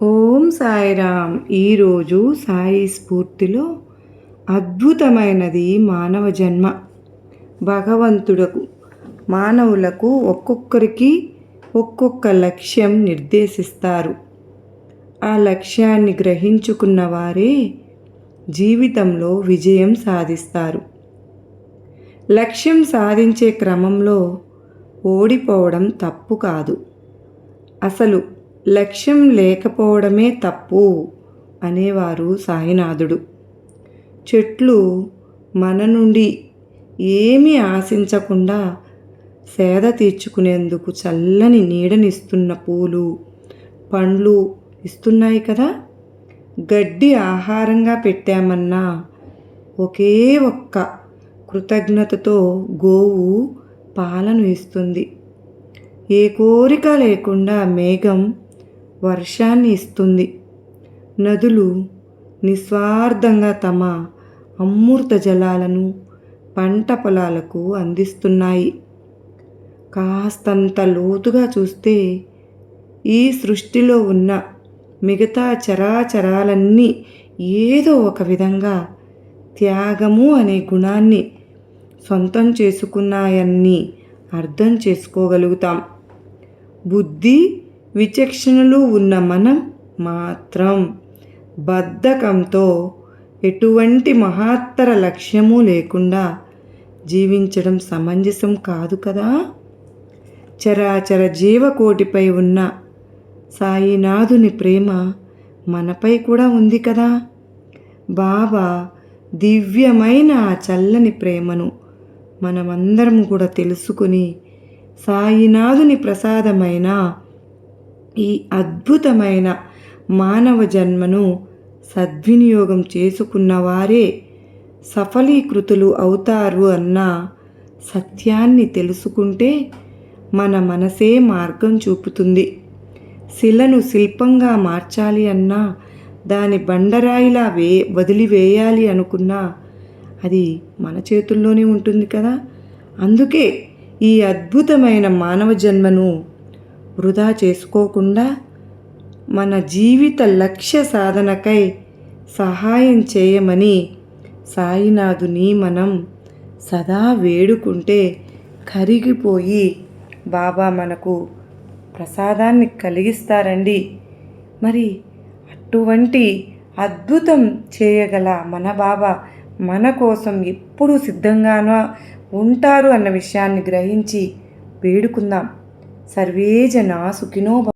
ఓం సాయిరామ్. ఈరోజు సాయి స్ఫూర్తిలో అద్భుతమైనది మానవ జన్మ. భగవంతుడకు మానవులకు ఒక్కొక్కరికి ఒక్కొక్క లక్ష్యం నిర్దేశిస్తారు. ఆ లక్ష్యాన్ని గ్రహించుకున్న వారే జీవితంలో విజయం సాధిస్తారు. లక్ష్యం సాధించే క్రమంలో ఓడిపోవడం తప్పు కాదు, అసలు లక్ష్యం లేకపోవడమే తప్పు అనేవారు సాయినాథుడు. చెట్లు మన నుండి ఏమీ ఆశించకుండా సేద తీర్చుకునేందుకు చల్లని నీడనిస్తున్న పూలు, పండ్లు ఇస్తున్నాయి కదా. గడ్డి ఆహారంగా పెట్టామన్నా ఒకే ఒక్క కృతజ్ఞతతో గోవు పాలను ఇస్తుంది. ఏ కోరిక లేకుండా మేఘం వర్షాన్ని ఇస్తుంది. నదులు నిస్వార్థంగా తమ అమృత జలాలను పంట పొలాలకు అందిస్తున్నాయి. కాస్తంత లోతుగా చూస్తే ఈ సృష్టిలో ఉన్న మిగతా చరాచరాలన్నీ ఏదో ఒక విధంగా త్యాగము అనే గుణాన్ని సొంతం చేసుకున్నాయని అర్థం చేసుకోగలుగుతాం. బుద్ధి విచక్షణలు ఉన్న మనం మాత్రం బద్ధకంతో ఎటువంటి మహత్తర లక్ష్యము లేకుండా జీవించడం సమంజసం కాదు కదా. చరాచర జీవకోటిపై ఉన్న సాయినాథుని ప్రేమ మనపై కూడా ఉంది కదా. బాబా దివ్యమైన ఆ చల్లని ప్రేమను మనమందరం కూడా తెలుసుకుని సాయినాథుని ప్రసాదమైన ఈ అద్భుతమైన మానవ జన్మను సద్వినియోగం చేసుకున్న వారే సఫలీకృతులు అవుతారు అన్న సత్యాన్ని తెలుసుకుంటే మన మనసే మార్గం చూపుతుంది. శిలను శిల్పంగా మార్చాలి అన్నా, దాని బండరాయిలా వదిలివేయాలి అనుకున్నా అది మన చేతుల్లోనే ఉంటుంది కదా. అందుకే ఈ అద్భుతమైన మానవ జన్మను వృధా చేసుకోకుండా మన జీవిత లక్ష్య సాధనకై సహాయం చేయమని సాయినాథుని మనం సదా వేడుకుంటే కరిగిపోయి బాబా మనకు ప్రసాదాన్ని కలిగిస్తారండి. మరి అటువంటి అద్భుతం చేయగల మన బాబా మన కోసం ఎప్పుడూ సిద్ధంగానో ఉంటారు అన్న విషయాన్ని గ్రహించి వేడుకుందాం. సర్వే జనా సుఖినో